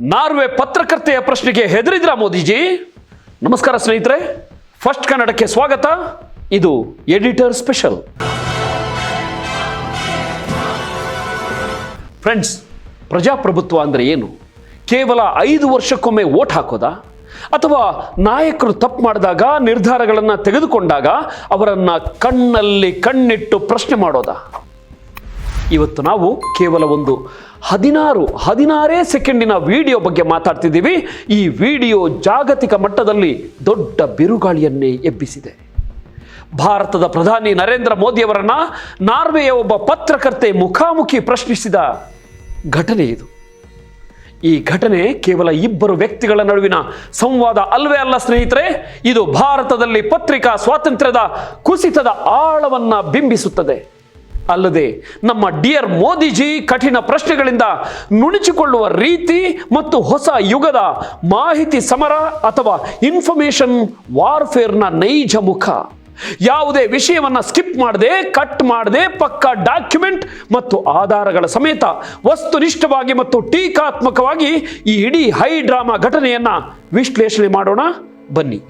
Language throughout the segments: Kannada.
ನಾರ್ವೆ ಪತ್ರಕರ್ತೆಯ ಪ್ರಶ್ನೆಗೆ ಹೆದರಿದ್ರಾ ಮೋದಿಜಿ? ನಮಸ್ಕಾರ ಸ್ನೇಹಿತರೆ, ಫಸ್ಟ್ ಕನ್ನಡಕ್ಕೆ ಸ್ವಾಗತ. ಇದು ಎಡಿಟರ್ ಸ್ಪೆಷಲ್. ಫ್ರೆಂಡ್ಸ್, ಪ್ರಜಾಪ್ರಭುತ್ವ ಅಂದರೆ ಏನು? ಕೇವಲ 5 ವರ್ಷಕ್ಕೊಮ್ಮೆ ವೋಟ್ ಹಾಕೋದಾ? ಅಥವಾ ನಾಯಕರು ತಪ್ಪು ಮಾಡಿದಾಗ, ನಿರ್ಧಾರಗಳನ್ನು ತೆಗೆದುಕೊಂಡಾಗ ಅವರನ್ನು ಕಣ್ಣಲ್ಲಿ ಕಣ್ಣಿಟ್ಟು ಪ್ರಶ್ನೆ ಮಾಡೋದಾ? ಇವತ್ತು ನಾವು ಕೇವಲ ಒಂದು 16 ಸೆಕೆಂಡಿನ ವಿಡಿಯೋ ಬಗ್ಗೆ ಮಾತಾಡ್ತಿದ್ದೀವಿ. ಈ ವಿಡಿಯೋ ಜಾಗತಿಕ ಮಟ್ಟದಲ್ಲಿ ದೊಡ್ಡ ಬಿರುಗಾಳಿಯನ್ನೇ ಎಬ್ಬಿಸಿದೆ. ಭಾರತದ ಪ್ರಧಾನಿ ನರೇಂದ್ರ ಮೋದಿಯವರನ್ನ ನಾರ್ವೆಯ ಒಬ್ಬ ಪತ್ರಕರ್ತೆ ಮುಖಾಮುಖಿ ಪ್ರಶ್ನಿಸಿದ ಘಟನೆ ಇದು. ಈ ಘಟನೆ ಕೇವಲ 2 ವ್ಯಕ್ತಿಗಳ ನಡುವಿನ ಸಂವಾದ ಅಲ್ವೇ ಅಲ್ಲ ಸ್ನೇಹಿತರೆ, ಇದು ಭಾರತದಲ್ಲಿ ಪತ್ರಿಕಾ ಸ್ವಾತಂತ್ರ್ಯದ ಕುಸಿತದ ಆಳವನ್ನ ಬಿಂಬಿಸುತ್ತದೆ. ಅಲ್ಲದೆ ನಮ್ಮ ಡಿಯರ್ ಮೋದಿಜಿ ಕಠಿಣ ಪ್ರಶ್ನೆಗಳಿಂದ ನುಣುಚಿಕೊಳ್ಳುವ ರೀತಿ ಮತ್ತು ಹೊಸ ಯುಗದ ಮಾಹಿತಿ ಸಮರ ಅಥವಾ ಇನ್ಫಾರ್ಮೇಶನ್ ವಾರ್ಫೇರ್ನ ನೈಜ ಮುಖ. ಯಾವುದೇ ವಿಷಯವನ್ನ ಸ್ಕಿಪ್ ಮಾಡದೆ, ಕಟ್ ಮಾಡದೆ, ಪಕ್ಕಾ ಡಾಕ್ಯುಮೆಂಟ್ ಮತ್ತು ಆಧಾರಗಳ ಸಮೇತ ವಸ್ತುನಿಷ್ಠವಾಗಿ ಮತ್ತು ಟೀಕಾತ್ಮಕವಾಗಿ ಈ ಇಡೀ ಹೈ ಡ್ರಾಮಾ ಘಟನೆಯನ್ನ ವಿಶ್ಲೇಷಣೆ ಮಾಡೋಣ ಬನ್ನಿ.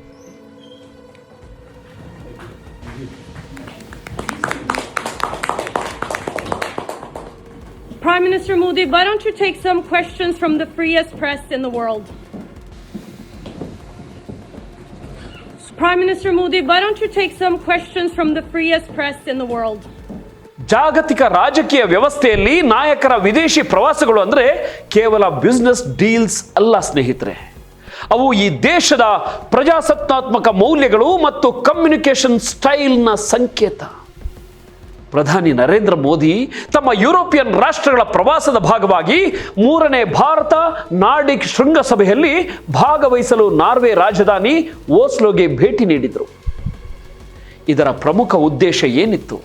Prime Minister Modi, why don't you take some questions from the freest press in the world? Prime Minister Modi, why don't you take some questions from the freest press in the world? ಜಾಗತಿಕ ರಾಜಕೀಯ ವ್ಯವಸ್ಥೆಯಲ್ಲಿ ನಾಯಕರ ವಿದೇಶಿ ಪ್ರವಾಸಗಳು ಅಂದರೆ ಕೇವಲ ಬಿಸ್ನೆಸ್ ಡೀಲ್ಸ್ ಅಲ್ಲ ಸ್ನೇಹಿತರೆ. ಅವು ಈ ದೇಶದ ಪ್ರಜಾಸತ್ತಾತ್ಮಕ ಮೌಲ್ಯಗಳು ಮತ್ತು ಕಮ್ಯುನಿಕೇಶನ್ ಸ್ಟೈಲ್ನ ಸಂಕೇತ. ಪ್ರಧಾನಿ ನರೇಂದ್ರ ಮೋದಿ ತಮ್ಮ ಯುರೋಪಿಯನ್ ರಾಷ್ಟ್ರಗಳ ಪ್ರವಾಸದ ಭಾಗವಾಗಿ 3ನೇ ಭಾರತ ನಾರ್ಡಿಕ್ ಶೃಂಗಸಭೆಯಲ್ಲಿ ಭಾಗವಹಿಸಲು ನಾರ್ವೆ ರಾಜಧಾನಿ ಓಸ್ಲೋಗೆ ಭೇಟಿ ನೀಡಿದರು. ಇದರ ಪ್ರಮುಖ ಉದ್ದೇಶ ಏನಿತ್ತು?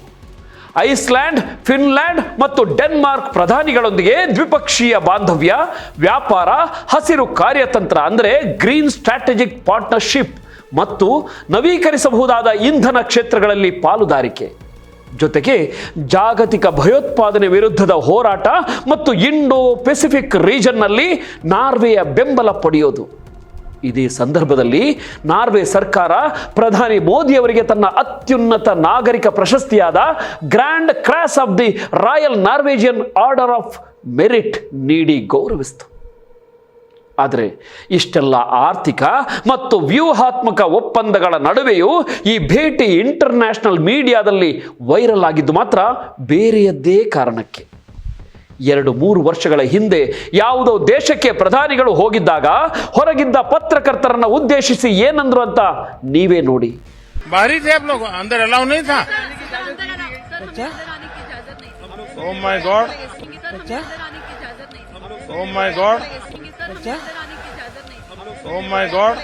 ಐಸ್ಲ್ಯಾಂಡ್, ಫಿನ್ಲ್ಯಾಂಡ್ ಮತ್ತು ಡೆನ್ಮಾರ್ಕ್ ಪ್ರಧಾನಿಗಳೊಂದಿಗೆ ದ್ವಿಪಕ್ಷೀಯ ಬಾಂಧವ್ಯ, ವ್ಯಾಪಾರ, ಹಸಿರು ಕಾರ್ಯತಂತ್ರ ಅಂದರೆ ಗ್ರೀನ್ ಸ್ಟ್ರಾಟಜಿಕ್ ಪಾರ್ಟ್ನರ್ಶಿಪ್ ಮತ್ತು ನವೀಕರಿಸಬಹುದಾದ ಇಂಧನ ಕ್ಷೇತ್ರಗಳಲ್ಲಿ ಪಾಲುದಾರಿಕೆ, ಜೊತೆಗೆ ಜಾಗತಿಕ ಭಯೋತ್ಪಾದನೆ ವಿರುದ್ಧದ ಹೋರಾಟ ಮತ್ತು ಇಂಡೋ ಪೆಸಿಫಿಕ್ ರೀಜನ್ನಲ್ಲಿ ನಾರ್ವೆಯ ಬೆಂಬಲ ಪಡೆಯೋದು. ಇದೇ ಸಂದರ್ಭದಲ್ಲಿ ನಾರ್ವೆ ಸರ್ಕಾರ ಪ್ರಧಾನಿ ಮೋದಿ ಅವರಿಗೆ ತನ್ನ ಅತ್ಯುನ್ನತ ನಾಗರಿಕ ಪ್ರಶಸ್ತಿಯಾದ grand cross of the royal Norwegian order of merit ನೀಡಿ ಗೌರವಿಸಿತು. ಆದರೆ ಇಷ್ಟೆಲ್ಲ ಆರ್ಥಿಕ ಮತ್ತು ವ್ಯೂಹಾತ್ಮಕ ಒಪ್ಪಂದಗಳ ನಡುವೆಯೂ ಈ ಭೇಟಿ ಇಂಟರ್ನ್ಯಾಷನಲ್ ಮೀಡಿಯಾದಲ್ಲಿ ವೈರಲ್ ಆಗಿದ್ದು ಮಾತ್ರ ಬೇರೆಯದ್ದೇ ಕಾರಣಕ್ಕೆ. 2-3 ವರ್ಷಗಳ ಹಿಂದೆ ಯಾವುದೋ ದೇಶಕ್ಕೆ ಪ್ರಧಾನಿಗಳು ಹೋಗಿದ್ದಾಗ ಹೊರಗಿದ್ದ ಪತ್ರಕರ್ತರನ್ನ ಉದ್ದೇಶಿಸಿ ಏನಂದ್ರು ಅಂತ ನೀವೇ ನೋಡಿ. बाहरी थे आप लोग, अंदर अलाउ नहीं था. Oh my God, oh my God, oh my God.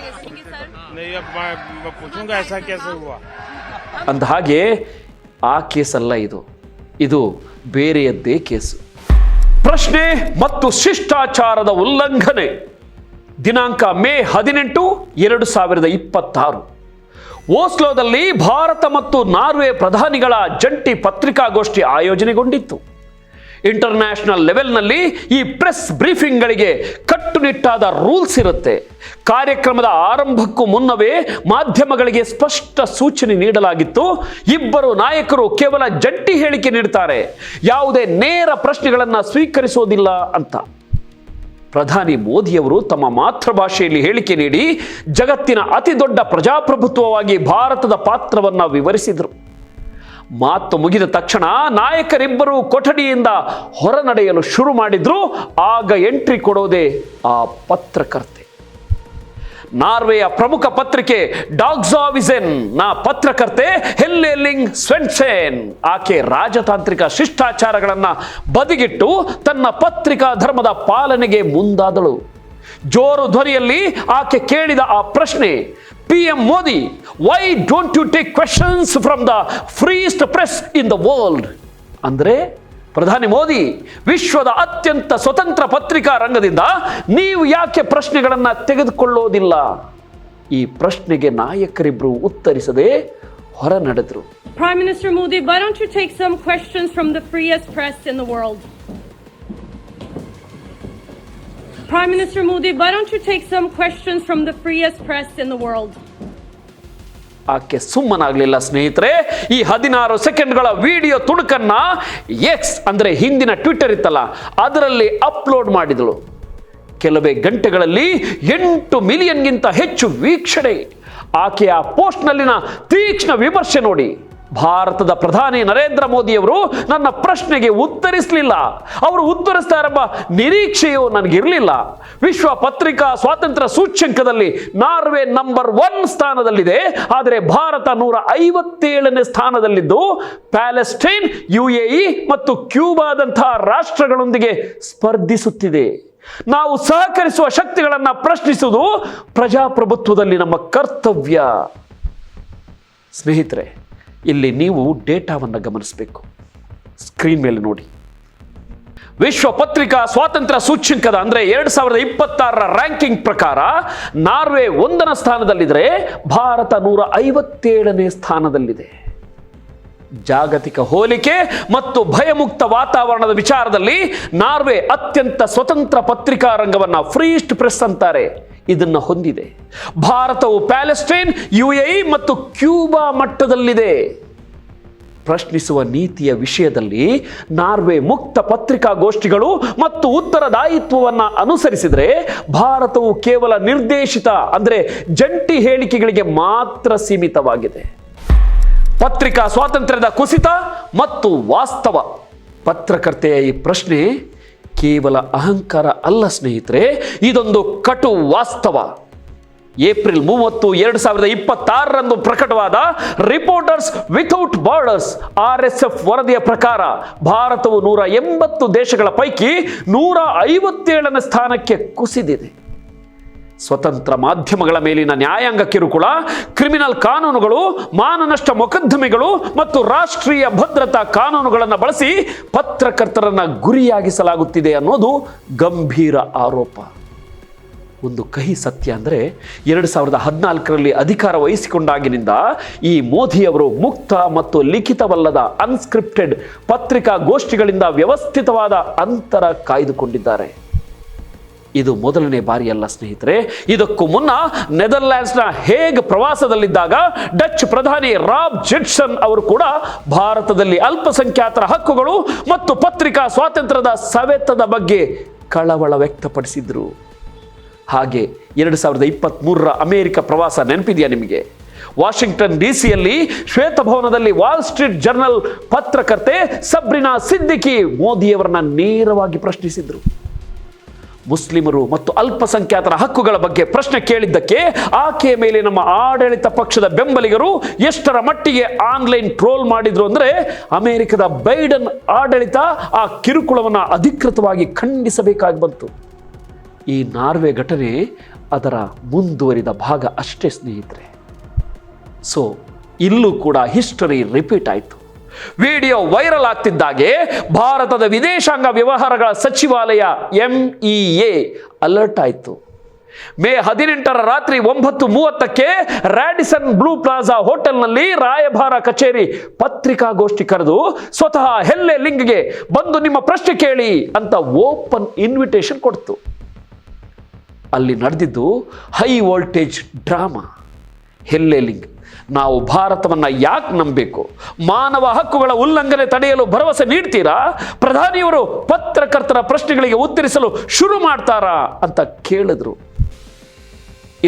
नहीं, अब मैं पूछूंगा ऐसा कैसे हुआ. ಅಂದ ಹಾಗೆ ಆ ಕೇಸಲ್ಲ ಇದು ಬೇರೆಯದ್ದೇ ಕೇಸು. ಪ್ರಶ್ನೆ ಮತ್ತು ಶಿಷ್ಟಾಚಾರದ ಉಲ್ಲಂಘನೆ. ದಿನಾಂಕ ಮೇ 18, 2026 ಓಸ್ಲೋದಲ್ಲಿ ಭಾರತ ಮತ್ತು ನಾರ್ವೆ ಪ್ರಧಾನಿಗಳ ಜಂಟಿ ಪತ್ರಿಕಾಗೋಷ್ಠಿ ಆಯೋಜನೆಗೊಂಡಿತ್ತು. ಇಂಟರ್ನ್ಯಾಷನಲ್ ಲೆವೆಲ್ನಲ್ಲಿ ಈ ಪ್ರೆಸ್ ಬ್ರೀಫಿಂಗ್ಗಳಿಗೆ ಕಟ್ಟುನಿಟ್ಟಾದ ರೂಲ್ಸ್ ಇರುತ್ತೆ. ಕಾರ್ಯಕ್ರಮದ ಆರಂಭಕ್ಕೂ ಮುನ್ನವೇ ಮಾಧ್ಯಮಗಳಿಗೆ ಸ್ಪಷ್ಟ ಸೂಚನೆ ನೀಡಲಾಗಿತ್ತು. 2 ನಾಯಕರು ಕೇವಲ ಜಂಟಿ ಹೇಳಿಕೆ ನೀಡುತ್ತಾರೆ, ಯಾವುದೇ ನೇರ ಪ್ರಶ್ನೆಗಳನ್ನು ಸ್ವೀಕರಿಸೋದಿಲ್ಲ ಅಂತ. ಪ್ರಧಾನಿ ಮೋದಿಯವರು ತಮ್ಮ ಮಾತೃಭಾಷೆಯಲ್ಲಿ ಹೇಳಿಕೆ ನೀಡಿ ಜಗತ್ತಿನ ಅತಿ ದೊಡ್ಡ ಪ್ರಜಾಪ್ರಭುತ್ವವಾಗಿ ಭಾರತದ ಪಾತ್ರವನ್ನು ವಿವರಿಸಿದರು. ಮಾತು ಮುಗಿದ ತಕ್ಷಣ ನಾಯಕರಿಬ್ಬರು ಕೊಠಡಿಯಿಂದ ಹೊರ ನಡೆಯಲು ಶುರು ಮಾಡಿದ್ರು. ಆಗ ಎಂಟ್ರಿ ಕೊಡೋದೇ ಆ ಪತ್ರಕರ್ತೆ. ನಾರ್ವೆಯ ಪ್ರಮುಖ ಪತ್ರಿಕೆ ಡಾಗ್ಸಾವಿಸೆನ್ ನ ಪತ್ರಕರ್ತೆ ಹೆಲ್ಲೆಲಿಂಗ್ ಸ್ವೆನ್ಸೆನ್. ಆಕೆ ರಾಜತಾಂತ್ರಿಕ ಶಿಷ್ಟಾಚಾರಗಳನ್ನ ಬದಿಗಿಟ್ಟು ತನ್ನ ಪತ್ರಿಕಾ ಧರ್ಮದ ಪಾಲನೆಗೆ ಮುಂದಾದಳು. ಜೋರು ಧ್ವನಿಯಲ್ಲಿ ಆಕೆ ಕೇಳಿದ ಆ ಪ್ರಶ್ನೆ, PM Modi, why don't you take questions from the freest press in the world? ಅಂದ್ರೆ ಪ್ರಧಾನಿ ಮೋದಿ, ವಿಶ್ವದ ಅತ್ಯಂತ ಸ್ವತಂತ್ರ ಪತ್ರಿಕಾ ರಂಗದಿಂದ ನೀವು ಯಾಕೆ ಪ್ರಶ್ನೆಗಳನ್ನ ತೆಗೆದುಕೊಳ್ಳೋದಿಲ್ಲ? ಈ ಪ್ರಶ್ನೆಗೆ ನಾಯಕರಿಬ್ಬರು ಉತ್ತರಿಸದೆ ಹೊರ ನಡೆದರು. Prime Minister Modi, why don't you take some questions from the freest press in the world? Prime Minister Modi, why don't you take some questions from the freest press in the world? ಆಕೆ ಸುಮ್ಮನಾಗಲಿಲ್ಲ ಸ್ನೇಹಿತರೆ. ಈ 16 ಸೆಕೆಂಡ್ಗಳ ವಿಡಿಯೋ ತುಣುಕನ್ನ ಎಕ್ಸ್ ಅಂದ್ರೆ ಹಿಂದಿನ ಟ್ವಿಟರ್ ಇತ್ತಲ್ಲ ಅದರಲ್ಲಿ ಅಪ್ಲೋಡ್ ಮಾಡಿದಳು. ಕೆಲವೇ ಗಂಟೆಗಳಲ್ಲಿ 8 ಮಿಲಿಯನ್ಗಿಂತ ಹೆಚ್ಚು ವೀಕ್ಷಣೆ. ಆಕೆಯ ಪೋಸ್ಟ್ನಲ್ಲಿನ ತೀಕ್ಷ್ಣ ವಿಮರ್ಶೆ ನೋಡಿ. ಭಾರತದ ಪ್ರಧಾನಿ ನರೇಂದ್ರ ಮೋದಿಯವರು ನನ್ನ ಪ್ರಶ್ನೆಗೆ ಉತ್ತರಿಸಲಿಲ್ಲ. ಅವರು ಉತ್ತರಿಸ್ತಾ ಎಂಬ ನಿರೀಕ್ಷೆಯೂ ನನಗಿರಲಿಲ್ಲ. ವಿಶ್ವ ಪತ್ರಿಕಾ ಸ್ವಾತಂತ್ರ್ಯ ಸೂಚ್ಯಂಕದಲ್ಲಿ ನಾರ್ವೆ ನಂಬರ್ 1 ಸ್ಥಾನದಲ್ಲಿದೆ. ಆದರೆ ಭಾರತ 157ನೇ ಸ್ಥಾನದಲ್ಲಿದ್ದು ಪ್ಯಾಲೆಸ್ಟೈನ್, UAE ಮತ್ತು ಕ್ಯೂಬಾದಂತಹ ರಾಷ್ಟ್ರಗಳೊಂದಿಗೆ ಸ್ಪರ್ಧಿಸುತ್ತಿದೆ. ನಾವು ಸಹಕರಿಸುವ ಶಕ್ತಿಗಳನ್ನು ಪ್ರಶ್ನಿಸುವುದು ಪ್ರಜಾಪ್ರಭುತ್ವದಲ್ಲಿ ನಮ್ಮ ಕರ್ತವ್ಯ. ಸ್ನೇಹಿತರೆ, ಇಲ್ಲಿ ನೀವು ಡೇಟಾವನ್ನು ಗಮನಿಸಬೇಕು. ಸ್ಕ್ರೀನ್ ಮೇಲೆ ನೋಡಿ. ವಿಶ್ವ ಪತ್ರಿಕಾ ಸ್ವಾತಂತ್ರ್ಯ ಸೂಚ್ಯಂಕದ ಅಂದ್ರೆ 2026ರ ರ್ಯಾಂಕಿಂಗ್ ಪ್ರಕಾರ ನಾರ್ವೆ 1ನೇ ಸ್ಥಾನದಲ್ಲಿದ್ದರೆ ಭಾರತ 157ನೇ ಸ್ಥಾನದಲ್ಲಿದೆ. ಜಾಗತಿಕ ಹೋಲಿಕೆ ಮತ್ತು ಭಯಮುಕ್ತ ವಾತಾವರಣದ ವಿಚಾರದಲ್ಲಿ ನಾರ್ವೆ ಅತ್ಯಂತ ಸ್ವತಂತ್ರ ಪತ್ರಿಕಾ ರಂಗವನ್ನ ಫ್ರೀಸ್ಟ್ ಪ್ರೆಸ್ ಅಂತಾರೆ, ಇದನ್ನ ಹೊಂದಿದೆ. ಭಾರತವು ಪ್ಯಾಲೆಸ್ಟೈನ್, UAE ಮತ್ತು ಕ್ಯೂಬಾ ಮಟ್ಟದಲ್ಲಿದೆ. ಪ್ರಶ್ನಿಸುವ ನೀತಿಯ ವಿಷಯದಲ್ಲಿ ನಾರ್ವೆ ಮುಕ್ತ ಪತ್ರಿಕಾಗೋಷ್ಠಿಗಳು ಮತ್ತು ಉತ್ತರದಾಯಿತ್ವವನ್ನು ಅನುಸರಿಸಿದರೆ ಭಾರತವು ಕೇವಲ ನಿರ್ದೇಶಿತ ಅಂದರೆ ಜಂಟಿ ಹೇಳಿಕೆಗಳಿಗೆ ಮಾತ್ರ ಸೀಮಿತವಾಗಿದೆ. ಪತ್ರಿಕಾ ಸ್ವಾತಂತ್ರ್ಯದ ಕುಸಿತ ಮತ್ತು ವಾಸ್ತವ. ಪತ್ರಕರ್ತೆಯ ಈ ಪ್ರಶ್ನೆ ಕೇವಲ ಅಹಂಕಾರ ಅಲ್ಲ ಸ್ನೇಹಿತರೆ, ಇದೊಂದು ಕಟು ವಾಸ್ತವ. ಏಪ್ರಿಲ್ 30, 2026ರಂದು ಪ್ರಕಟವಾದ ರಿಪೋರ್ಟರ್ಸ್ ವಿಥೌಟ್ ಬಾರ್ಡರ್ಸ್ RSF ವರದಿಯ ಪ್ರಕಾರ ಭಾರತವು 180 ದೇಶಗಳ ಪೈಕಿ 157ನೇ ಸ್ಥಾನಕ್ಕೆ ಕುಸಿದಿದೆ. ಸ್ವತಂತ್ರ ಮಾಧ್ಯಮಗಳ ಮೇಲಿನ ನ್ಯಾಯಾಂಗ ಕಿರುಕುಳ, ಕ್ರಿಮಿನಲ್ ಕಾನೂನುಗಳು, ಮಾನನಷ್ಟ ಮೊಕದ್ದಮೆಗಳು ಮತ್ತು ರಾಷ್ಟ್ರೀಯ ಭದ್ರತಾ ಕಾನೂನುಗಳನ್ನು ಬಳಸಿ ಪತ್ರಕರ್ತರನ್ನ ಗುರಿಯಾಗಿಸಲಾಗುತ್ತಿದೆ ಅನ್ನೋದು ಗಂಭೀರ ಆರೋಪ. ಒಂದು ಕಹಿ ಸತ್ಯ ಅಂದರೆ 2014ರಲ್ಲಿ ಅಧಿಕಾರ ವಹಿಸಿಕೊಂಡಾಗಿನಿಂದ ಈ ಮೋದಿಯವರು ಮುಕ್ತ ಮತ್ತು ಲಿಖಿತವಲ್ಲದ ಅನ್ಸ್ಕ್ರಿಪ್ಟೆಡ್ ಪತ್ರಿಕಾಗೋಷ್ಠಿಗಳಿಂದ ವ್ಯವಸ್ಥಿತವಾದ ಅಂತರ ಕಾಯ್ದುಕೊಂಡಿದ್ದಾರೆ. ಇದು ಮೊದಲನೇ ಬಾರಿಯಲ್ಲ ಸ್ನೇಹಿತರೆ. ಇದಕ್ಕೂ ಮುನ್ನ ನೆದರ್ಲ್ಯಾಂಡ್ಸ್ನ ಹೇಗ್ ಪ್ರವಾಸದಲ್ಲಿದ್ದಾಗ ಡಚ್ ಪ್ರಧಾನಿ ರಾಬ್ ಜೆಟ್ಸನ್ ಅವರು ಕೂಡ ಭಾರತದಲ್ಲಿ ಅಲ್ಪಸಂಖ್ಯಾತರ ಹಕ್ಕುಗಳು ಮತ್ತು ಪತ್ರಿಕಾ ಸ್ವಾತಂತ್ರ್ಯದ ಸವೆತದ ಬಗ್ಗೆ ಕಳವಳ ವ್ಯಕ್ತಪಡಿಸಿದ್ರು. ಹಾಗೆ 2023ರ ಅಮೆರಿಕ ಪ್ರವಾಸ ನೆನಪಿದೆಯಾ ನಿಮಗೆ? ವಾಷಿಂಗ್ಟನ್ DC ಶ್ವೇತಭವನದಲ್ಲಿ ವಾಲ್ ಸ್ಟ್ರೀಟ್ ಜರ್ನಲ್ ಪತ್ರಕರ್ತೆ ಸಬ್ರಿನಾ ಸಿದ್ದಿಕಿ ಮೋದಿಯವರನ್ನ ನೇರವಾಗಿ ಪ್ರಶ್ನಿಸಿದ್ರು. ಮುಸ್ಲಿಮರು ಮತ್ತು ಅಲ್ಪಸಂಖ್ಯಾತರ ಹಕ್ಕುಗಳ ಬಗ್ಗೆ ಪ್ರಶ್ನೆ ಕೇಳಿದ್ದಕ್ಕೆ ಆಕೆಯ ಮೇಲೆ ನಮ್ಮ ಆಡಳಿತ ಪಕ್ಷದ ಬೆಂಬಲಿಗರು ಎಷ್ಟರ ಮಟ್ಟಿಗೆ ಆನ್ಲೈನ್ ಟ್ರೋಲ್ ಮಾಡಿದ್ರು ಅಂದರೆ ಅಮೆರಿಕದ ಬೈಡನ್ ಆಡಳಿತ ಆ ಕಿರುಕುಳವನ್ನು ಅಧಿಕೃತವಾಗಿ ಖಂಡಿಸಬೇಕಾಗಿ ಬಂತು. ಈ ನಾರ್ವೆ ಘಟನೆ ಅದರ ಮುಂದುವರಿದ ಭಾಗ ಅಷ್ಟೇ ಸ್ನೇಹಿತರೆ. ಸೊ ಇಲ್ಲೂ ಕೂಡ ಹಿಸ್ಟರಿ ರಿಪೀಟ್ ಆಯಿತು. ವಿಡಿಯೋ ವೈರಲ್ ಆಗ್ತಿದ್ದಾಗೆ ಭಾರತದ ವಿದೇಶಾಂಗ ವ್ಯವಹಾರಗಳ ಸಚಿವಾಲಯ MEA ಅಲರ್ಟ್ ಆಯಿತು. ಮೇ 18ರ ರಾತ್ರಿ 9:30ಕ್ಕೆ ರ್ಯಾಡಿಸನ್ ಬ್ಲೂ ಪ್ಲಾಜಾ ಹೋಟೆಲ್ನಲ್ಲಿ ರಾಯಭಾರ ಕಚೇರಿ ಪತ್ರಿಕಾಗೋಷ್ಠಿ ಕರೆದು ಸ್ವತಃ ಹೆಲ್ಲೆ ಲಿಂಗ್ಗೆ ಬಂದು ನಿಮ್ಮ ಪ್ರಶ್ನೆ ಕೇಳಿ ಅಂತ ಓಪನ್ ಇನ್ವಿಟೇಷನ್ ಕೊಡ್ತು. ಅಲ್ಲಿ ನಡೆದಿದ್ದು ಹೈ ವೋಲ್ಟೇಜ್ ಡ್ರಾಮಾ. ಹೆಲ್ಲೆ ಲಿಂಗ್, ನಾವು ಭಾರತವನ್ನು ಯಾಕೆ ನಂಬಬೇಕು? ಮಾನವ ಹಕ್ಕುಗಳ ಉಲ್ಲಂಘನೆ ತಡೆಯಲು ಭರವಸೆ ನೀಡ್ತೀರಾ? ಪ್ರಧಾನಿಯವರು ಪತ್ರಕರ್ತರ ಪ್ರಶ್ನೆಗಳಿಗೆ ಉತ್ತರಿಸಲು ಶುರು ಮಾಡ್ತಾರಾ ಅಂತ ಕೇಳಿದ್ರು.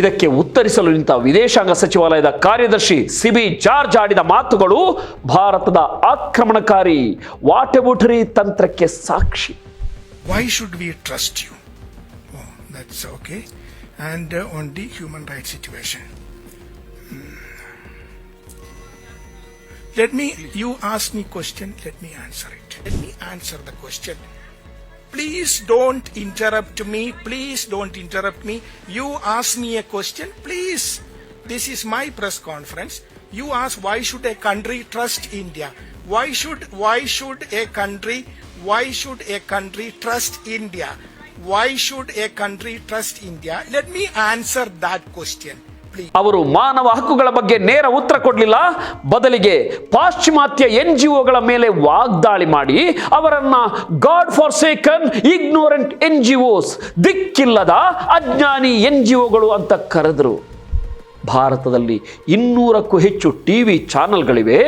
ಇದಕ್ಕೆ ಉತ್ತರಿಸಲು ನಿಂತ ವಿದೇಶಾಂಗ ಸಚಿವಾಲಯದ ಕಾರ್ಯದರ್ಶಿ ಸಿಬಿ ಜಾರ್ಜ್ ಆಡಿದ ಮಾತುಗಳು ಭಾರತದ ಆಕ್ರಮಣಕಾರಿ ವಾಟೆಬುಟರಿ ತಂತ್ರಕ್ಕೆ ಸಾಕ್ಷಿ. Why should we trust you? Oh, that's okay. And on the human rights situation. You ask me question, let me answer it. Let me answer the question. Please don't interrupt me. Please don't interrupt me. You ask me a question, please. This is my press conference. You ask why should a country trust India? Why should a country trust India? Why should a country trust India? Let me answer that question. ಅವರು ಮಾನವ ಹಕ್ಕುಗಳ ಬಗ್ಗೆ ನೇರ ಉತ್ತರ ಕೊಡಲಿಲ್ಲ, ಬದಲಿಗೆ ಪಾಶ್ಚಿಮಾತ್ಯ NGOಗಳ ಮೇಲೆ ವಾಗ್ದಾಳಿ ಮಾಡಿ ಅವರನ್ನ ಗಾಡ್ ಫಾರ್ ಸೇಕನ್ ಇಗ್ನೋರೆಂಟ್ NGOs, ದಿಕ್ಕಿಲ್ಲದ ಅಜ್ಞಾನಿ NGOಗಳು ಅಂತ ಕರೆದರು. ಭಾರತದಲ್ಲಿ 200ಕ್ಕೂ ಹೆಚ್ಚು ಟಿವಿ ಚಾನೆಲ್ಗಳಿವೆ,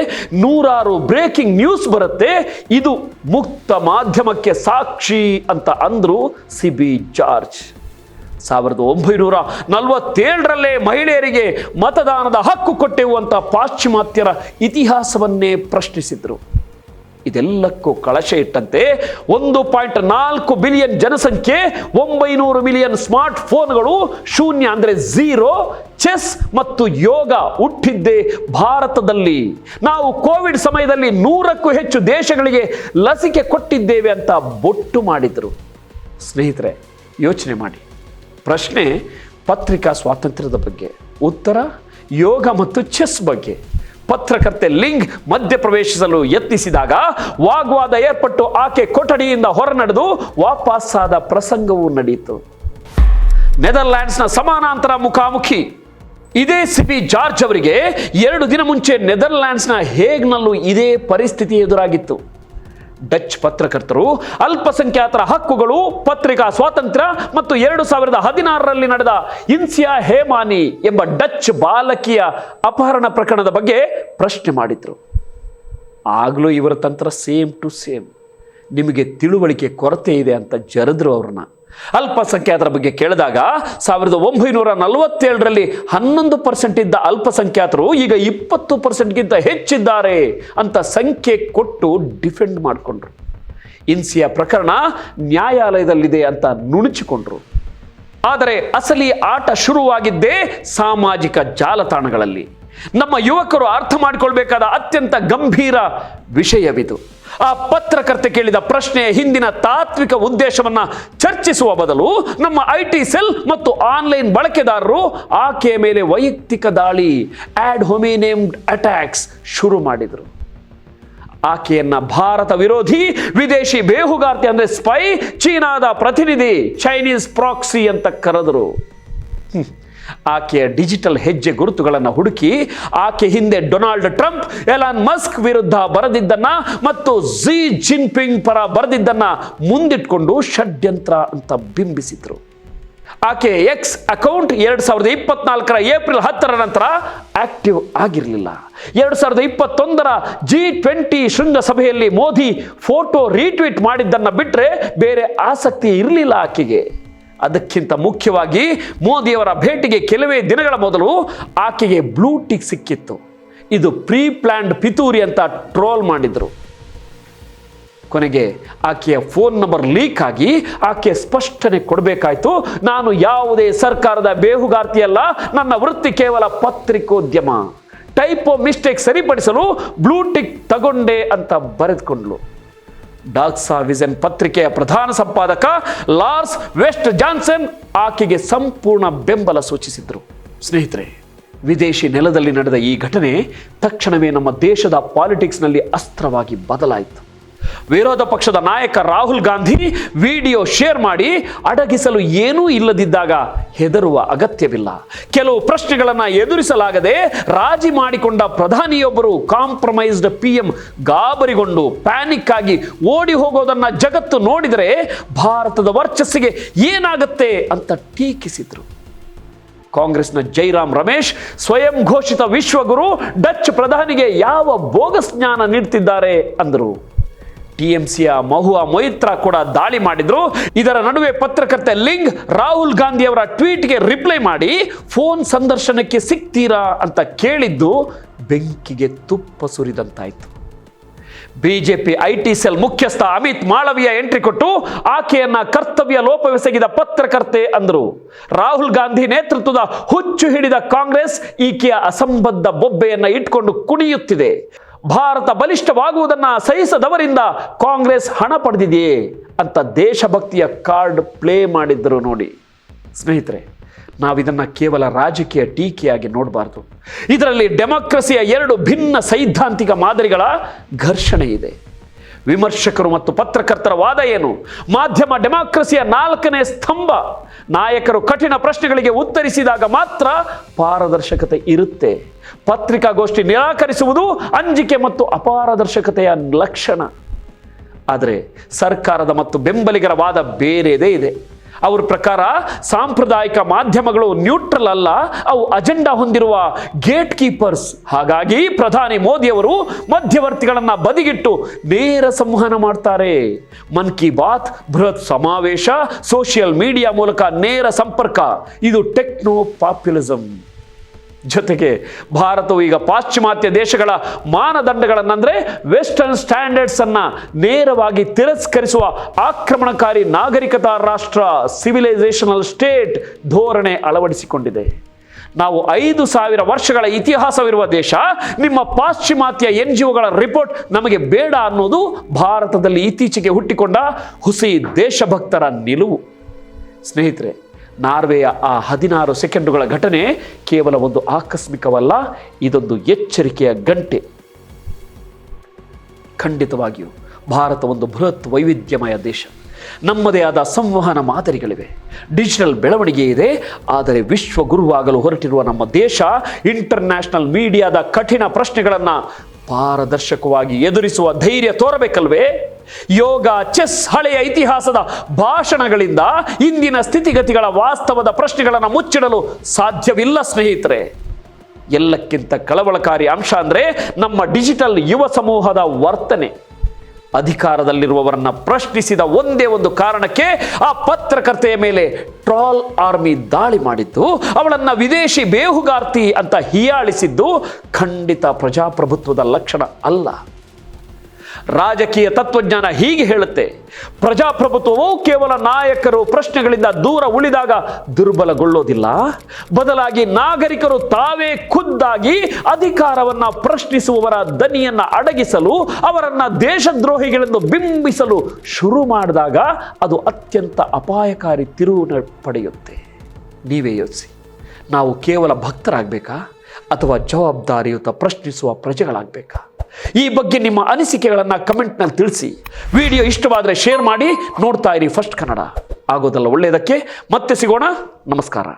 100 ಬ್ರೇಕಿಂಗ್ ನ್ಯೂಸ್ ಬರುತ್ತೆ. ಇದು ಮುಕ್ತ ಮಾಧ್ಯಮಕ್ಕೆ ಸಾಕ್ಷಿ ಅಂತ ಅಂದ್ರು CB ಜಾರ್ಜ್. 1947ರಲ್ಲೇ ಮಹಿಳೆಯರಿಗೆ ಮತದಾನದ ಹಕ್ಕು ಕೊಟ್ಟೆವು ಅಂತ ಪಾಶ್ಚಿಮಾತ್ಯರ ಇತಿಹಾಸವನ್ನೇ ಪ್ರಶ್ನಿಸಿದ್ರು. ಇದೆಲ್ಲಕ್ಕೂ ಕಳಶ ಇಟ್ಟಂತೆ 1.4 ಬಿಲಿಯನ್ ಜನಸಂಖ್ಯೆ, 900 ಮಿಲಿಯನ್ ಸ್ಮಾರ್ಟ್ ಫೋನ್ಗಳು, ಶೂನ್ಯ ಅಂದರೆ ಝೀರೋ, ಚೆಸ್ ಮತ್ತು ಯೋಗ ಹುಟ್ಟಿದ್ದೇ ಭಾರತದಲ್ಲಿ. ನಾವು ಕೋವಿಡ್ ಸಮಯದಲ್ಲಿ 100ಕ್ಕೂ ಹೆಚ್ಚು ದೇಶಗಳಿಗೆ ಲಸಿಕೆ ಕೊಟ್ಟಿದ್ದೇವೆ ಅಂತ ಬೊಟ್ಟು ಮಾಡಿದರು. ಸ್ನೇಹಿತರೆ, ಯೋಚನೆ ಮಾಡಿ. ಪ್ರಶ್ನೆ ಪತ್ರಿಕಾ ಸ್ವಾತಂತ್ರ್ಯದ ಬಗ್ಗೆ, ಉತ್ತರ ಯೋಗ ಮತ್ತು ಚೆಸ್ ಬಗ್ಗೆ. ಪತ್ರಕರ್ತೆ ಲಿಂಗ್ ಮಧ್ಯಪ್ರವೇಶಿಸಲು ಯತ್ನಿಸಿದಾಗ ವಾಗ್ವಾದ ಏರ್ಪಟ್ಟು ಆಕೆ ಕೊಠಡಿಯಿಂದ ಹೊರ ನಡೆದು ವಾಪಸ್ಸಾದ ಪ್ರಸಂಗವೂ ನಡೆಯಿತು. ನೆದರ್ಲ್ಯಾಂಡ್ಸ್ನ ಸಮಾನಾಂತರ ಮುಖಾಮುಖಿ. ಇದೇ CB ಜಾರ್ಜ್ ಅವರಿಗೆ 2 ದಿನ ಮುಂಚೆ ನೆದರ್ಲ್ಯಾಂಡ್ಸ್ನ ಹೇಗ್ನಲ್ಲೂ ಇದೇ ಪರಿಸ್ಥಿತಿ ಎದುರಾಗಿತ್ತು. ಡಚ್ ಪತ್ರಕರ್ತರು ಅಲ್ಪಸಂಖ್ಯಾತರ ಹಕ್ಕುಗಳು, ಪತ್ರಿಕಾ ಸ್ವಾತಂತ್ರ್ಯ ಮತ್ತು 2016ರಲ್ಲಿ ನಡೆದ ಇನ್ಸಿಯಾ ಹೇಮಾನಿ ಎಂಬ ಡಚ್ ಬಾಲಕಿಯ ಅಪಹರಣ ಪ್ರಕರಣದ ಬಗ್ಗೆ ಪ್ರಶ್ನೆ ಮಾಡಿದ್ರು. ಆಗಲೂ ಇವರ ತಂತ್ರ ಸೇಮ್ ಟು ಸೇಮ್. ನಿಮಗೆ ತಿಳುವಳಿಕೆ ಕೊರತೆ ಇದೆ ಅಂತ ಜರದ್ರು ಅವ್ರನ್ನ. ಅಲ್ಪಸಂಖ್ಯಾತರ ಬಗ್ಗೆ ಕೇಳಿದಾಗ 1947ರಲ್ಲಿ 11% ಇದ್ದ ಅಲ್ಪಸಂಖ್ಯಾತರು ಈಗ 20%ಗಿಂತ ಹೆಚ್ಚಿದ್ದಾರೆ ಅಂತ ಸಂಖ್ಯೆ ಕೊಟ್ಟು ಡಿಫೆಂಡ್ ಮಾಡಿಕೊಂಡ್ರು. ಇನ್ಸಿಯಾ ಪ್ರಕರಣ ನ್ಯಾಯಾಲಯದಲ್ಲಿದೆ ಅಂತ ನುಣುಚಿಕೊಂಡ್ರು. ಆದರೆ ಅಸಲಿ ಆಟ ಶುರುವಾಗಿದ್ದೇ ಸಾಮಾಜಿಕ ಜಾಲತಾಣಗಳಲ್ಲಿ. ನಮ್ಮ ಯುವಕರು ಅರ್ಥ ಮಾಡಿಕೊಳ್ಬೇಕಾದ ಅತ್ಯಂತ ಗಂಭೀರ ವಿಷಯವಿದು. ಆ ಪತ್ರಕರ್ತೆ ಕೇಳಿದ ಪ್ರಶ್ನೆಯ ಹಿಂದಿನ ತಾತ್ವಿಕ ಉದ್ದೇಶವನ್ನ ಚರ್ಚಿಸುವ ಬದಲು ನಮ್ಮ IT ಸೆಲ್ ಮತ್ತು ಆನ್ಲೈನ್ ಬಳಕೆದಾರರು ಆಕೆಯ ಮೇಲೆ ವೈಯಕ್ತಿಕ ದಾಳಿ, ಆಡ್ ಹೊಮಿನೇಮ್ಡ್ ಅಟ್ಯಾಕ್ಸ್ ಶುರು ಮಾಡಿದರು. ಆಕೆಯನ್ನ ಭಾರತ ವಿರೋಧಿ, ವಿದೇಶಿ ಬೇಹುಗಾರ್ತಿ ಅಂದ್ರೆ ಸ್ಪೈ, ಚೀನಾದ ಪ್ರತಿನಿಧಿ, ಚೈನೀಸ್ ಪ್ರಾಕ್ಸಿ ಅಂತ ಕರೆದರು. ಆಕೆಯ ಡಿಜಿಟಲ್ ಹೆಜ್ಜೆ ಗುರುತುಗಳನ್ನು ಹುಡುಕಿ ಆಕೆ ಹಿಂದೆ ಡೊನಾಲ್ಡ್ ಟ್ರಂಪ್, ಎಲಾನ್ ಮಸ್ಕ್ ವಿರುದ್ಧ ಬರೆದಿದ್ದನ್ನ ಮತ್ತು ಝಿ ಜಿನ್ಪಿಂಗ್ ಪರ ಬರೆದಿದ್ದನ್ನ ಮುಂದಿಟ್ಕೊಂಡು ಷಡ್ಯಂತ್ರ ಅಂತ ಬಿಂಬಿಸಿದ್ರು. ಆಕೆ X ಅಕೌಂಟ್ 2024ರ ಏಪ್ರಿಲ್ 10ರ ನಂತರ ಆಕ್ಟಿವ್ ಆಗಿರಲಿಲ್ಲ. 2021ರ G20 ಶೃಂಗಸಭೆಯಲ್ಲಿ ಮೋದಿ ಫೋಟೋ ರೀಟ್ವೀಟ್ ಮಾಡಿದ್ದನ್ನ ಬಿಟ್ಟರೆ ಬೇರೆ ಆಸಕ್ತಿ ಇರಲಿಲ್ಲ ಆಕೆಗೆ. ಅದಕ್ಕಿಂತ ಮುಖ್ಯವಾಗಿ ಮೋದಿಯವರ ಭೇಟಿಗೆ ಕೆಲವೇ ದಿನಗಳ ಮೊದಲು ಆಕೆಗೆ ಬ್ಲೂ ಟಿಕ್ ಸಿಕ್ಕಿತ್ತು. ಇದು ಪ್ರೀ ಪ್ಲಾನ್ಡ್ ಪಿತೂರಿ ಅಂತ ಟ್ರೋಲ್ ಮಾಡಿದ್ರು. ಕೊನೆಗೆ ಆಕೆಯ ಫೋನ್ ನಂಬರ್ ಲೀಕ್ ಆಗಿ ಆಕೆ ಸ್ಪಷ್ಟನೆ ಕೊಡಬೇಕಾಯ್ತು. ನಾನು ಯಾವುದೇ ಸರ್ಕಾರದ ಬೇಹುಗಾರ್ತಿಯಲ್ಲ, ನನ್ನ ವೃತ್ತಿ ಕೇವಲ ಪತ್ರಿಕೋದ್ಯಮ. ಟೈಪೋ ಮಿಸ್ಟೇಕ್ ಸರಿಪಡಿಸಲು ಬ್ಲೂ ಟಿಕ್ ತಗೊಂಡೆ ಅಂತ ಬರೆದುಕೊಂಡ್ಲು. ಡಾಕ್ಸಾ ವಿಷನ್ ಪತ್ರಿಕೆಯ ಪ್ರಧಾನ ಸಂಪಾದಕ ಲಾರ್ಸ್ ವೆಸ್ಟ್ ಜಾನ್ಸನ್ ಆಕೆಗೆ ಸಂಪೂರ್ಣ ಬೆಂಬಲ ಸೂಚಿಸಿದ್ರು. ಸ್ನೇಹಿತರೆ, ವಿದೇಶಿ ನೆಲದಲ್ಲಿ ನಡೆದ ಈ ಘಟನೆ ತಕ್ಷಣವೇ ನಮ್ಮ ದೇಶದ ಪಾಲಿಟಿಕ್ಸ್ನಲ್ಲಿ ಅಸ್ತ್ರವಾಗಿ ಬದಲಾಯಿತು. ವಿರೋಧ ಪಕ್ಷದ ನಾಯಕ ರಾಹುಲ್ ಗಾಂಧಿ ವಿಡಿಯೋ ಶೇರ್ ಮಾಡಿ ಅಡಗಿಸಲು ಏನೂ ಇಲ್ಲದಿದ್ದಾಗ ಹೆದರುವ ಅಗತ್ಯವಿಲ್ಲ. ಕೆಲವು ಪ್ರಶ್ನೆಗಳನ್ನು ಎದುರಿಸಲಾಗದೆ ರಾಜಿ ಮಾಡಿಕೊಂಡ ಪ್ರಧಾನಿಯೊಬ್ಬರು ಕಾಂಪ್ರಮೈಸ್ಡ್ PM ಗಾಬರಿಗೊಂಡು ಪ್ಯಾನಿಕ್ ಆಗಿ ಓಡಿ ಹೋಗೋದನ್ನ ಜಗತ್ತು ನೋಡಿದರೆ ಭಾರತದ ವರ್ಚಸ್ಸಿಗೆ ಏನಾಗುತ್ತೆ ಅಂತ ಟೀಕಿಸಿದ್ರು. ಕಾಂಗ್ರೆಸ್ನ ಜೈರಾಮ್ ರಮೇಶ್ ಸ್ವಯಂ ಘೋಷಿತ ವಿಶ್ವಗುರು ಡಚ್ ಪ್ರಧಾನಿಗೆ ಯಾವ ಬೋಗಸ್ ಜ್ಞಾನ ನೀಡ್ತಿದ್ದಾರೆ ಅಂದರು. TMCಯ ಮಹುವಾ ಮೊಯಿತ್ರಾ ಕೂಡ ದಾಳಿ ಮಾಡಿದ್ರು. ಇದರ ನಡುವೆ ಪತ್ರಕರ್ತೆ ಲಿಂಗ್ ರಾಹುಲ್ ಗಾಂಧಿ ಅವರ ಟ್ವೀಟ್ಗೆ ರಿಪ್ಲೈ ಮಾಡಿ ಫೋನ್ ಸಂದರ್ಶನಕ್ಕೆ ಸಿಗ್ತೀರಾ ಅಂತ ಕೇಳಿದ್ದು ಬೆಂಕಿಗೆ ತುಪ್ಪ ಸುರಿದಂತಾಯಿತು. ಬಿಜೆಪಿ IT ಸೆಲ್ ಮುಖ್ಯಸ್ಥ ಅಮಿತ್ ಮಾಳವಿಯಾ ಎಂಟ್ರಿ ಕೊಟ್ಟು ಆಕೆಯನ್ನ ಕರ್ತವ್ಯ ಲೋಪವೆಸಗಿದ ಪತ್ರಕರ್ತೆ ಅಂದರು. ರಾಹುಲ್ ಗಾಂಧಿ ನೇತೃತ್ವದ ಹುಚ್ಚು ಹಿಡಿದ ಕಾಂಗ್ರೆಸ್ ಈಕೆಯ ಅಸಂಬದ್ಧ ಬೊಬ್ಬೆಯನ್ನ ಇಟ್ಕೊಂಡು ಕುಣಿಯುತ್ತಿದೆ. ಭಾರತ ಬಲಿಷ್ಠವಾಗುವುದನ್ನು ಸಹಿಸದವರಿಂದ ಕಾಂಗ್ರೆಸ್ ಹಣ ಪಡೆದಿದೆಯೇ ಅಂತ ದೇಶಭಕ್ತಿಯ ಕಾರ್ಡ್ ಪ್ಲೇ ಮಾಡಿದ್ದರು ನೋಡಿ. ಸ್ನೇಹಿತರೆ, ನಾವಿದನ್ನು ಕೇವಲ ರಾಜಕೀಯ ಟೀಕೆಯಾಗಿ ನೋಡಬಾರ್ದು. ಇದರಲ್ಲಿ ಡೆಮಾಕ್ರಸಿಯ ಎರಡು ಭಿನ್ನ ಸೈದ್ಧಾಂತಿಕ ಮಾದರಿಗಳ ಘರ್ಷಣೆ ಇದೆ. ವಿಮರ್ಶಕರು ಮತ್ತು ಪತ್ರಕರ್ತರ ವಾದ ಏನು? ಮಾಧ್ಯಮ ಡೆಮಾಕ್ರಸಿಯ 4ನೇ ಸ್ತಂಭ. ನಾಯಕರು ಕಠಿಣ ಪ್ರಶ್ನೆಗಳಿಗೆ ಉತ್ತರಿಸಿದಾಗ ಮಾತ್ರ ಪಾರದರ್ಶಕತೆ ಇರುತ್ತೆ. ಪತ್ರಿಕಾಗೋಷ್ಠಿ ನಿರಾಕರಿಸುವುದು ಅಂಜಿಕೆ ಮತ್ತು ಅಪಾರದರ್ಶಕತೆಯ ಲಕ್ಷಣ. ಆದರೆ ಸರ್ಕಾರದ ಮತ್ತು ಬೆಂಬಲಿಗರ ವಾದ ಬೇರೆದೇ ಇದೆ. ಅವರ ಪ್ರಕಾರ ಸಾಂಪ್ರದಾಯಿಕ ಮಾಧ್ಯಮಗಳು ನ್ಯೂಟ್ರಲ್ ಅಲ್ಲ, ಅವು ಅಜೆಂಡಾ ಹೊಂದಿರುವ ಗೇಟ್ ಕೀಪರ್ಸ್. ಹಾಗಾಗಿ ಪ್ರಧಾನಿ ಮೋದಿಯವರು ಮಧ್ಯವರ್ತಿಗಳನ್ನ ಬದಿಗಿಟ್ಟು ನೇರ ಸಂವಹನ ಮಾಡ್ತಾರೆ. ಮನ್ ಕಿ ಬಾತ್, ಬೃಹತ್ ಸಮಾವೇಶ, ಸೋಷಿಯಲ್ ಮೀಡಿಯಾ ಮೂಲಕ ನೇರ ಸಂಪರ್ಕ. ಇದು ಟೆಕ್ನೋ ಪಾಪ್ಯುಲಿಸಂ. ಜೊತೆಗೆ ಭಾರತವು ಈಗ ಪಾಶ್ಚಿಮಾತ್ಯ ದೇಶಗಳ ಮಾನದಂಡಗಳನ್ನಂದ್ರೆ ವೆಸ್ಟರ್ನ್ ಸ್ಟ್ಯಾಂಡರ್ಡ್ಸ್ ಅನ್ನ ನೇರವಾಗಿ ತಿರಸ್ಕರಿಸುವ ಆಕ್ರಮಣಕಾರಿ ನಾಗರಿಕತಾ ರಾಷ್ಟ್ರ, ಸಿವಿಲೈಸೇಷನಲ್ ಸ್ಟೇಟ್ ಧೋರಣೆ ಅಳವಡಿಸಿಕೊಂಡಿದೆ. ನಾವು 5,000 ವರ್ಷಗಳ ಇತಿಹಾಸವಿರುವ ದೇಶ. ನಿಮ್ಮ ಪಾಶ್ಚಿಮಾತ್ಯ NGOಗಳ ರಿಪೋರ್ಟ್ ನಮಗೆ ಬೇಡ ಅನ್ನೋದು ಭಾರತದಲ್ಲಿ ಇತ್ತೀಚೆಗೆ ಹುಟ್ಟಿಕೊಂಡ ಹುಸಿ ದೇಶಭಕ್ತರ ನಿಲುವು. ಸ್ನೇಹಿತರೆ, ನಾರ್ವೆಯ ಆ 16 ಸೆಕೆಂಡುಗಳ ಘಟನೆ ಕೇವಲ ಒಂದು ಆಕಸ್ಮಿಕವಲ್ಲ, ಇದೊಂದು ಎಚ್ಚರಿಕೆಯ ಗಂಟೆ. ಖಂಡಿತವಾಗಿಯೂ ಭಾರತ ಒಂದು ಬೃಹತ್ ವೈವಿಧ್ಯಮಯ ದೇಶ. ನಮ್ಮದೇ ಆದ ಸಂವಹನ ಮಾದರಿಗಳಿವೆ, ಡಿಜಿಟಲ್ ಬೆಳವಣಿಗೆ ಇದೆ. ಆದರೆ ವಿಶ್ವಗುರುವಾಗಲು ಹೊರಟಿರುವ ನಮ್ಮ ದೇಶ ಇಂಟರ್ನ್ಯಾಷನಲ್ ಮೀಡಿಯಾದ ಕಠಿಣ ಪ್ರಶ್ನೆಗಳನ್ನು ಪಾರದರ್ಶಕವಾಗಿ ಎದುರಿಸುವ ಧೈರ್ಯ ತೋರಬೇಕಲ್ವೇ? ಯೋಗ, ಚೆಸ್, ಹಳೆಯ ಇತಿಹಾಸದ ಭಾಷಣಗಳಿಂದ ಇಂದಿನ ಸ್ಥಿತಿಗತಿಗಳ ವಾಸ್ತವದ ಪ್ರಶ್ನೆಗಳನ್ನು ಮುಚ್ಚಿಡಲು ಸಾಧ್ಯವಿಲ್ಲ ಸ್ನೇಹಿತರೆ. ಎಲ್ಲಕ್ಕಿಂತ ಕಳವಳಕಾರಿ ಅಂಶ ಅಂದರೆ ನಮ್ಮ ಡಿಜಿಟಲ್ ಯುವ ಸಮೂಹದ ವರ್ತನೆ. ಅಧಿಕಾರದಲ್ಲಿರುವವರನ್ನ ಪ್ರಶ್ನಿಸಿದ ಒಂದೇ ಒಂದು ಕಾರಣಕ್ಕೆ ಆ ಪತ್ರಕರ್ತೆಯ ಮೇಲೆ ಟ್ರಾಲ್ ಆರ್ಮಿ ದಾಳಿ ಮಾಡಿದ್ದು, ಅವಳನ್ನ ವಿದೇಶಿ ಬೇಹುಗಾರ್ತಿ ಅಂತ ಹೀಯಾಳಿಸಿದ್ದು ಖಂಡಿತ ಪ್ರಜಾಪ್ರಭುತ್ವದ ಲಕ್ಷಣ ಅಲ್ಲ. ರಾಜಕೀಯ ತತ್ವಜ್ಞಾನ ಹೀಗೆ ಹೇಳುತ್ತೆ: ಪ್ರಜಾಪ್ರಭುತ್ವವು ಕೇವಲ ನಾಯಕರು ಪ್ರಶ್ನೆಗಳಿಂದ ದೂರ ಉಳಿದಾಗ ದುರ್ಬಲಗೊಳ್ಳೋದಿಲ್ಲ. ಬದಲಾಗಿ ನಾಗರಿಕರು ತಾವೇ ಖುದ್ದಾಗಿ ಅಧಿಕಾರವನ್ನ ಪ್ರಶ್ನಿಸುವವರ ದನಿಯನ್ನ ಅಡಗಿಸಲು, ಅವರನ್ನ ದೇಶದ್ರೋಹಿಗಳೆಂದು ಬಿಂಬಿಸಲು ಶುರು ಮಾಡಿದಾಗ ಅದು ಅತ್ಯಂತ ಅಪಾಯಕಾರಿ ತಿರುವು ಪಡೆಯುತ್ತೆ. ನೀವೇ ಯೋಚಿಸಿ, ನಾವು ಕೇವಲ ಭಕ್ತರಾಗಬೇಕಾ ಅಥವಾ ಜವಾಬ್ದಾರಿಯುತ ಪ್ರಶ್ನಿಸುವ ಪ್ರಜೆಗಳಾಗಬೇಕಾ? ಈ ಬಗ್ಗೆ ನಿಮ್ಮ ಅನಿಸಿಕೆಗಳನ್ನು ಕಮೆಂಟ್ನಲ್ಲಿ ತಿಳಿಸಿ. ವಿಡಿಯೋ ಇಷ್ಟವಾದರೆ ಶೇರ್ ಮಾಡಿ. ನೋಡ್ತಾ ಇರಿ ಫಸ್ಟ್ ಕನ್ನಡ. ಆಗೋದಲ್ಲ ಒಳ್ಳೆಯದಕ್ಕೆ. ಮತ್ತೆ ಸಿಗೋಣ. ನಮಸ್ಕಾರ.